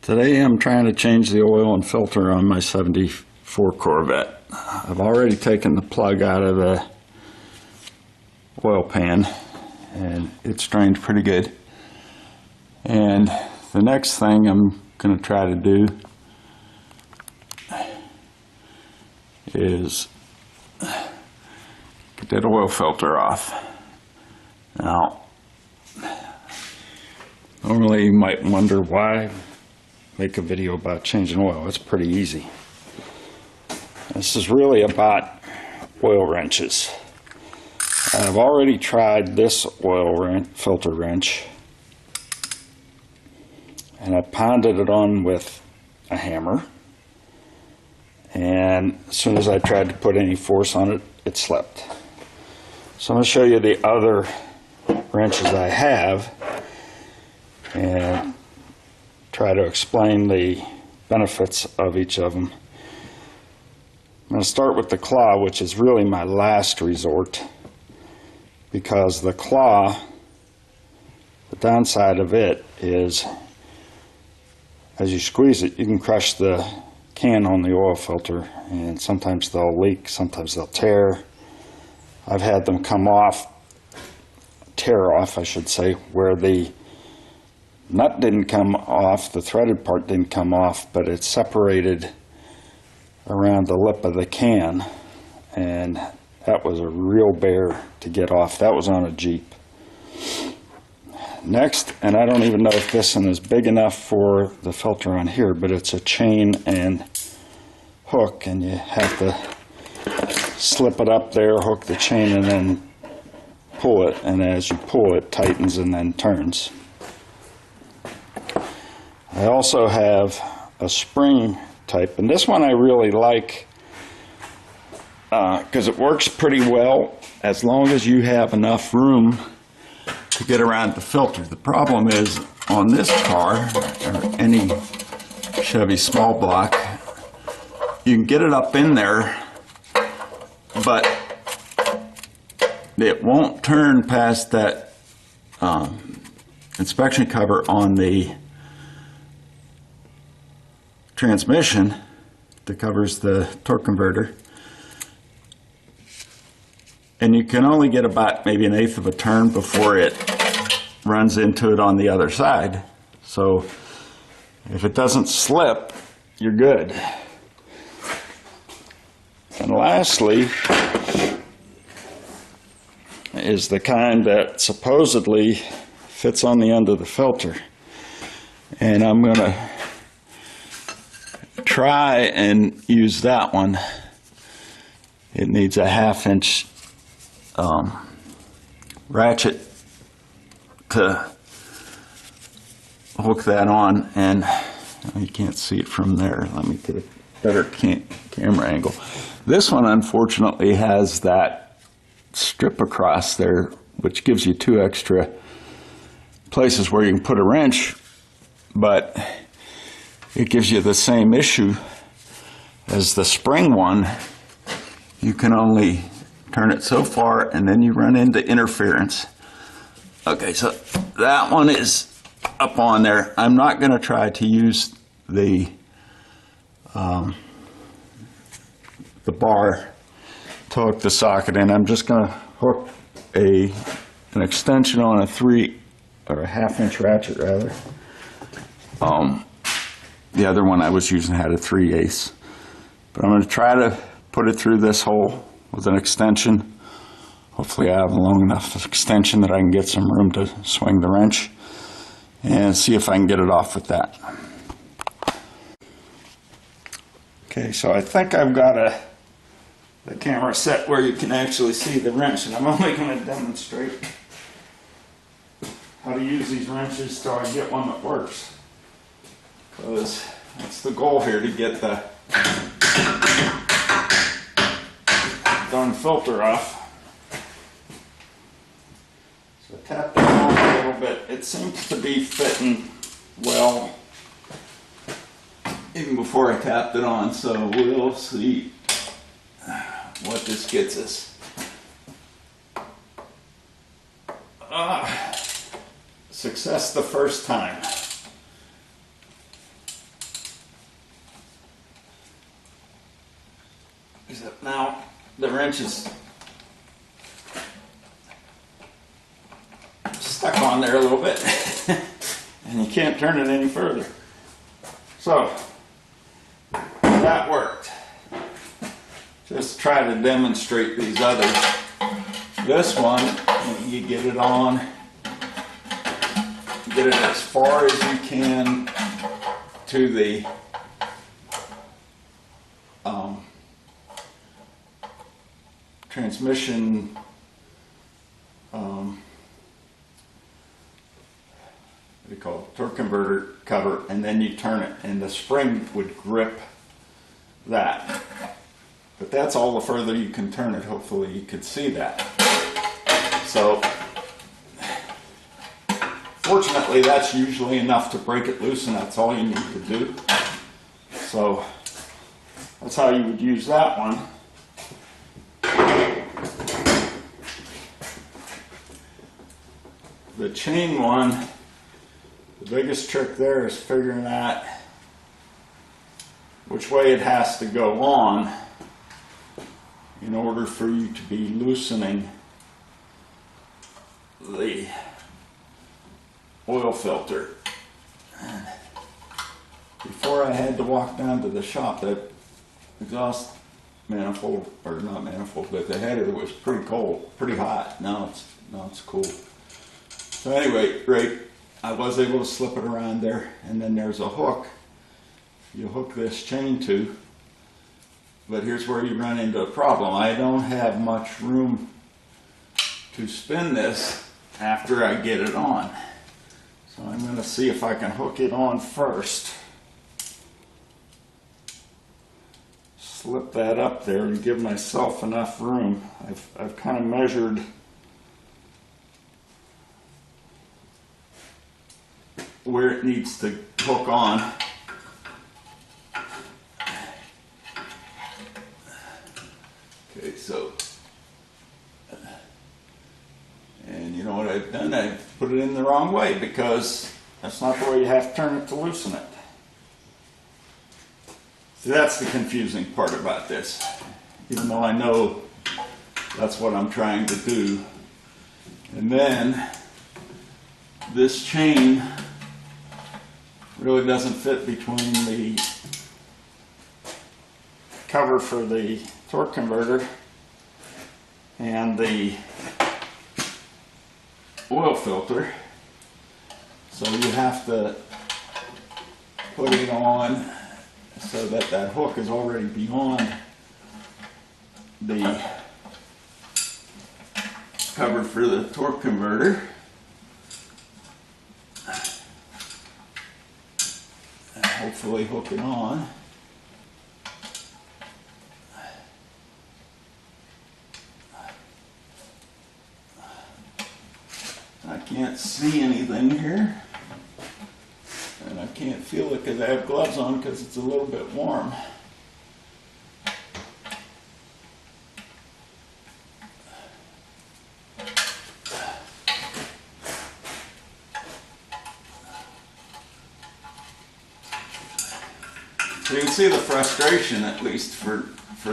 Today I'm trying to change the oil and filter on my 74 Corvette. I've already taken the plug out of the oil pan and it's drained pretty good. And the next thing I'm going to try to do is get that oil filter off. Now, normally you might wonder why make a video about changing oil. It's pretty easy. This is really about oil wrenches. I've already tried this oil filter wrench, and I pounded it on with a hammer, and as soon as I tried to put any force on it, it slipped. So I'm going to show you the other wrenches I have and try to explain the benefits of each of them. I'm going to start with the claw, which is really my last resort, because the claw, the downside of it is as you squeeze it, you can crush the can on the oil filter, and sometimes they'll leak, sometimes they'll tear. I've had them come off, tear off I should say, where the nut didn't come off, the threaded part didn't come off, but it's separated around the lip of the can, and that was a real bear to get off. That was on a Jeep. Next, and I don't even know if this one is big enough for the filter on here, but it's a chain and hook, and you have to slip it up there, hook the chain, and then pull it, and as you pull it tightens and then turns. I also have a spring type, and this one I really like because it works pretty well as long as you have enough room to get around the filter. The problem is on this car, or any Chevy small block, you can get it up in there, but it won't turn past that inspection cover on the transmission that covers the torque converter, and you can only get about maybe 1/8 of a turn before it runs into it on the other side. So if it doesn't slip, you're good. And lastly is the kind that supposedly fits on the end of the filter, and I'm going to try and use that one. It needs a 1/2 inch ratchet to hook that on, and you can't see it from there. Let me get a better camera angle. This one unfortunately has that strip across there, which gives you 2 extra places where you can put a wrench, but it gives you the same issue as the spring one. You can only turn it so far, and then you run into interference. Okay, so that one is up on there. I'm not going to try to use the bar to hook the socket in. I'm just going to hook an extension on a 3 or a 1/2 inch ratchet rather. The other one I was using had a 3/8, but I'm going to try to put it through this hole with an extension. Hopefully I have a long enough extension that I can get some room to swing the wrench, and see if I can get it off with that. Okay, so I think I've got the camera set where you can actually see the wrench, and I'm only going to demonstrate how to use these wrenches till I get one that works, because that's the goal here, to get the darn filter off. So I tapped it on a little bit. It seems to be fitting well even before I tapped it on, so we'll see what this gets us. Success the first time. Except now the wrench is stuck on there a little bit and you can't turn it any further. So that worked. Just try to demonstrate these others. This one, you get it on, get it as far as you can to the transmission what do you call it? Torque converter cover, and then you turn it and the spring would grip that. But that's all the further you can turn it. Hopefully you can see that. So fortunately that's usually enough to break it loose, and that's all you need to do. So that's how you would use that one. The chain one, the biggest trick there is figuring out which way it has to go on in order for you to be loosening the oil filter. And before I had to walk down to the shop, that exhaust manifold, or not manifold, but the header was pretty cold, pretty hot. Now it's cool. So anyway, great. I was able to slip it around there, and then there's a hook you hook this chain to. But here's where you run into a problem. I don't have much room to spin this after I get it on. So I'm going to see if I can hook it on first. Slip that up there and give myself enough room. I've kind of measured where it needs to hook on. Okay, so, and you know what I've done? I've put it in the wrong way, because that's not the way you have to turn it to loosen it. So that's the confusing part about this, even though I know that's what I'm trying to do. And then this chain really doesn't fit between the cover for the torque converter and the oil filter. So you have to put it on so that that hook is already beyond the cover for the torque converter. And hopefully hook it on. I can't see anything here, and I can't feel it because I have gloves on because it's a little bit warm. So you can see the frustration, at least for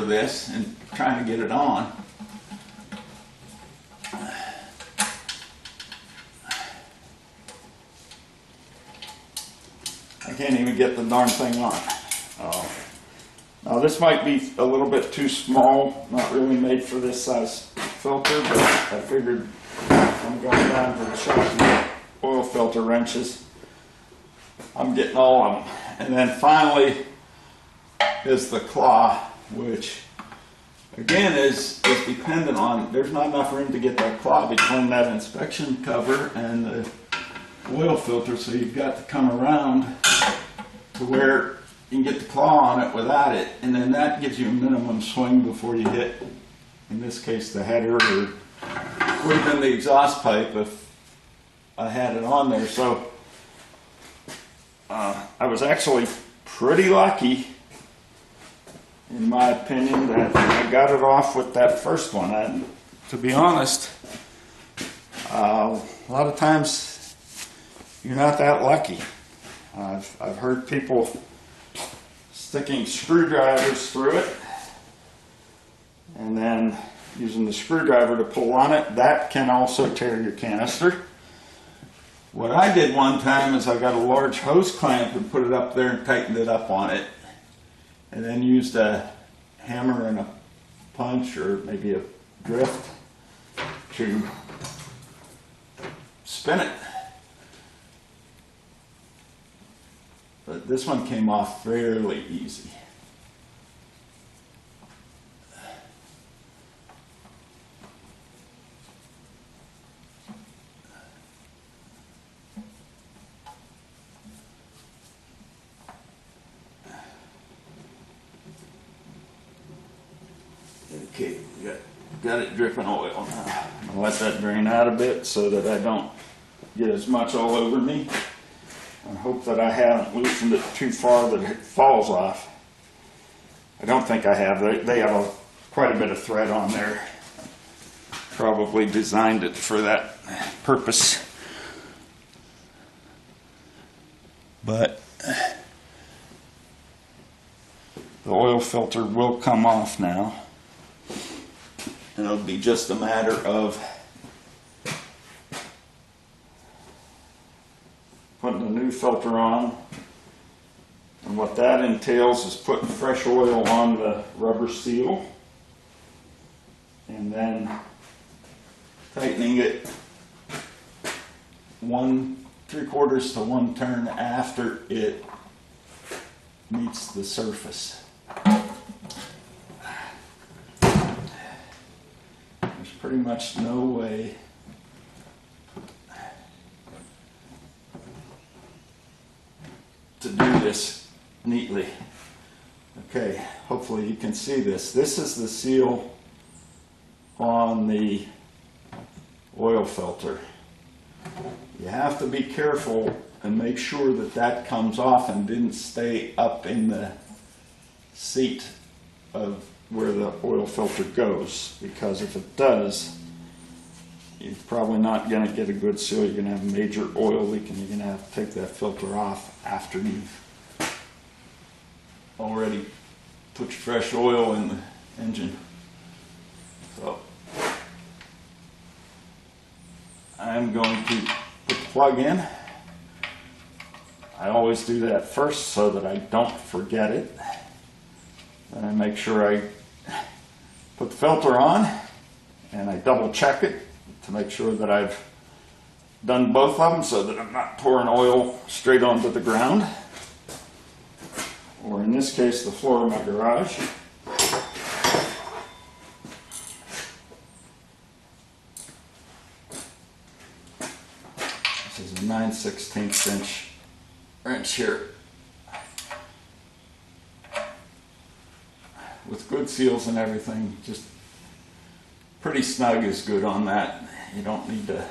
this, and trying to get it on. I can't even get the darn thing on. Now this might be a little bit too small, not really made for this size filter, but I figured I'm going down to the shop to get oil filter wrenches. I'm getting all of them. And then finally is the claw, which again is dependent on, there's not enough room to get that claw between that inspection cover and the oil filter, so you've got to come around to where you can get the claw on it without it, and then that gives you a minimum swing before you hit, in this case, the header, or would have been the exhaust pipe if I had it on there. So I was actually pretty lucky, in my opinion, that I got it off with that first one. And to be honest, a lot of times you're not that lucky. I've heard people sticking screwdrivers through it and then using the screwdriver to pull on it, that can also tear your canister. What I did one time is I got a large hose clamp and put it up there and tightened it up on it, and then used a hammer and a punch or maybe a drift to spin it. But this one came off fairly easy. Okay, got it dripping oil now. I'll let that drain out a bit so that I don't get as much all over me. I hope that I haven't loosened it too far that it falls off. I don't think I have. They have quite a bit of thread on there. Probably designed it for that purpose. But the oil filter will come off now. And it'll be just a matter of putting a new filter on. And what that entails is putting fresh oil on the rubber seal and then tightening it 1/3 to 1 turn after it meets the surface. There's pretty much no way to do this neatly. Okay, hopefully you can see this. This is the seal on the oil filter. You have to be careful and make sure that that comes off and didn't stay up in the seat of where the oil filter goes, because if it does, you're probably not going to get a good seal. You're going to have a major oil leak and you're going to have to take that filter off after you've already put your fresh oil in the engine. So I'm going to put the plug in. I always do that first so that I don't forget it. Then I make sure I put the filter on and I double check it to make sure that I've done both of them so that I'm not pouring oil straight onto the ground, or in this case the floor of my garage. This is a 9/16 inch wrench here with good seals and everything. Just pretty snug is good on that. You don't need to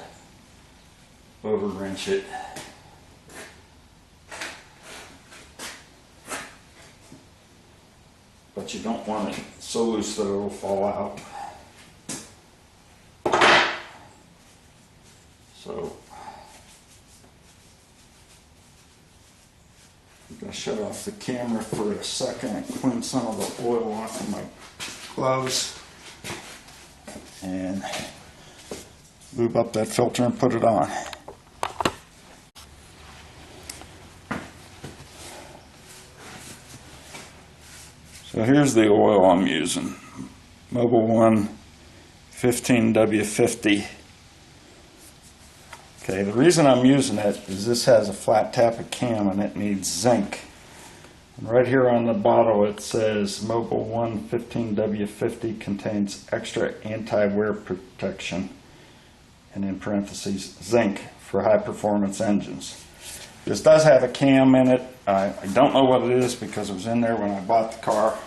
over wrench it. But you don't want it so loose that it will fall out. So I'm going to shut off the camera for a second and clean some of the oil off of my gloves and lube up that filter and put it on. So here's the oil I'm using. Mobil 1 15W50. Okay, the reason I'm using it is this has a flat tappet cam and it needs zinc. And right here on the bottle it says Mobil 1 15W50 contains extra anti-wear protection, and in parentheses zinc for high performance engines. This does have a cam in it. I don't know what it is because it was in there when I bought the car,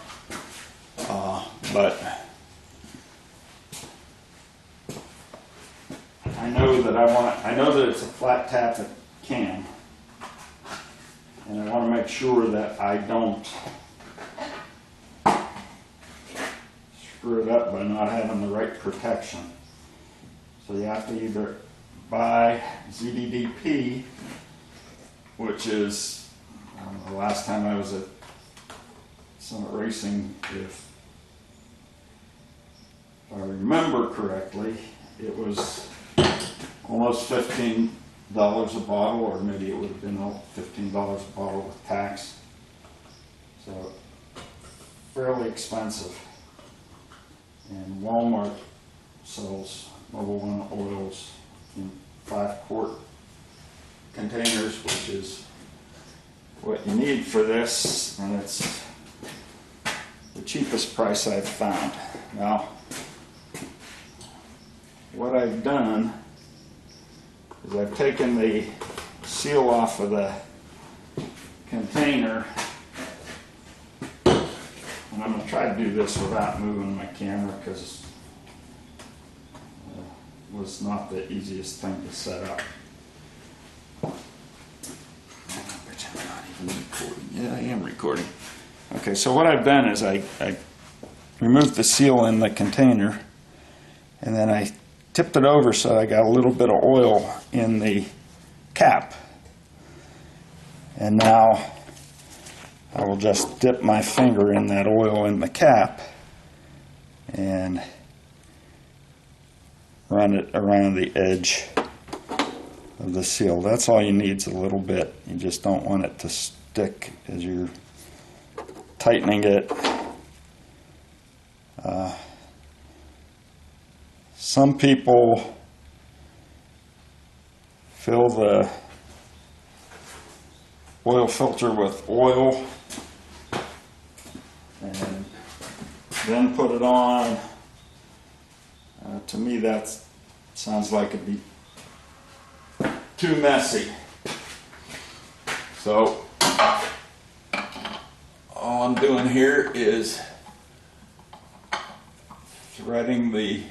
but I know that I know that it's a flat tappet cam, and I want to make sure that I don't screw it up by not having the right protection. So you have to either buy ZDDP, which is, I don't know, the last time I was at Summit Racing, if if I remember correctly, it was almost $15 a bottle, or maybe it would have been $15 a bottle with tax. So fairly expensive. And Walmart sells Mobil 1 oils in 5-quart containers, which is what you need for this, and it's the cheapest price I've found. Now, what I've done is I've taken the seal off of the container, and I'm going to try to do this without moving my camera because it was not the easiest thing to set up. I'm not even recording. Yeah, I am recording. Okay, so what I've done is I removed the seal in the container, and then I tipped it over so I got a little bit of oil in the cap. And now I will just dip my finger in that oil in the cap and run it around the edge of the seal. That's all you need, is a little bit. You just don't want it to stick as you're tightening it. Some people fill the oil filter with oil and then put it on. To me, that sounds like it'd be too messy. So all I'm doing here is threading the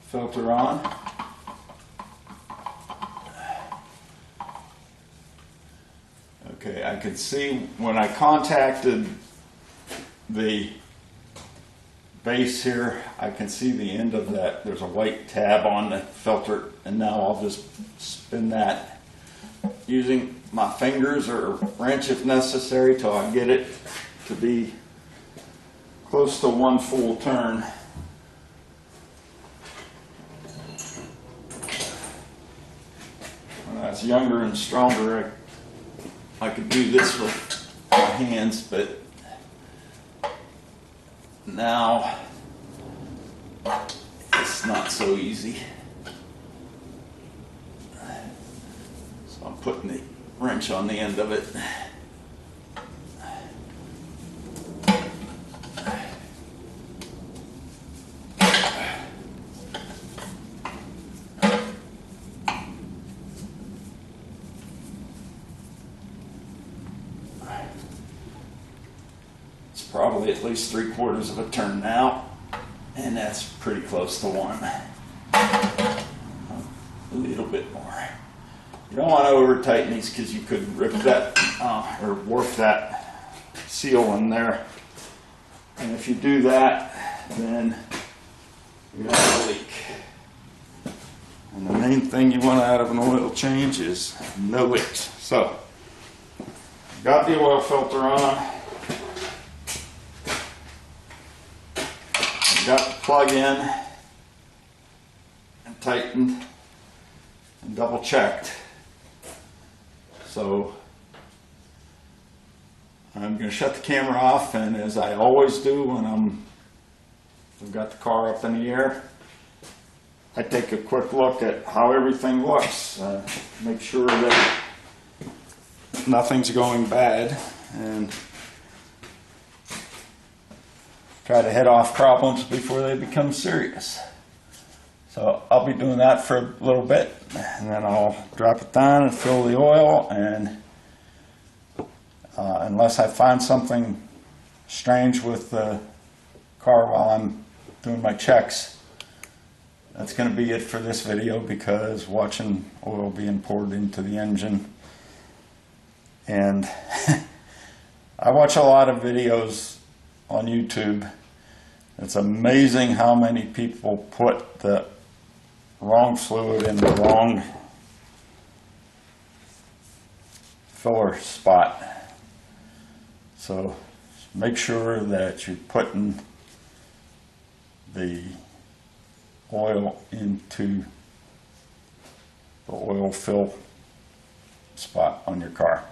filter on. Okay, I could see when I contacted the base here, I can see the end of that. There's a white tab on the filter, and now I'll just spin that using my fingers or wrench if necessary till I get it to be close to one full turn. When I was younger and stronger, I could do this with my hands, but now it's not so easy. So I'm putting the wrench on the end of it. Probably at least 3/4 of a turn now, and that's pretty close to one. A little bit more. You don't want to over tighten these because you could rip that or warp that seal in there, and if you do that, then you're going to have a leak. And the main thing you want out of an oil change is no leaks. So, got the oil filter on. Got the plug in and tightened and double checked. So I'm going to shut the camera off, and as I always do when I've got the car up in the air, I take a quick look at how everything looks. Make sure that nothing's going bad, and try to head off problems before they become serious. So I'll be doing that for a little bit, and then I'll drop it down and fill the oil, and unless I find something strange with the car while I'm doing my checks, that's going to be it for this video, because watching oil being poured into the engine, and I watch a lot of videos on YouTube. It's amazing how many people put the wrong fluid in the wrong filler spot. So make sure that you're putting the oil into the oil fill spot on your car.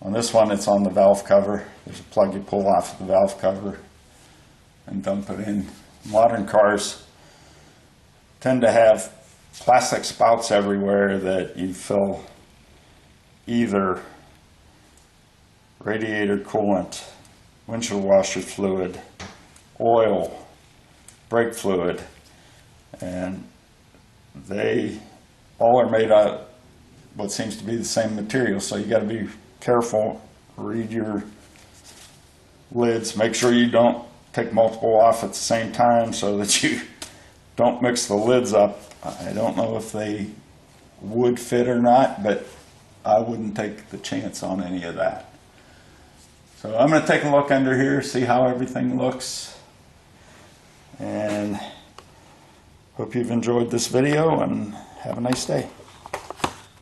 On this one, it's on the valve cover. There's a plug you pull off the valve cover and dump it in. Modern cars tend to have plastic spouts everywhere that you fill either radiator coolant, windshield washer fluid, oil, brake fluid, and they all are made out of what seems to be the same material, so you got to be careful, read your lids, make sure you don't take multiple off at the same time so that you don't mix the lids up. I don't know if they would fit or not, but I wouldn't take the chance on any of that. So I'm going to take a look under here, see how everything looks, and hope you've enjoyed this video and have a nice day.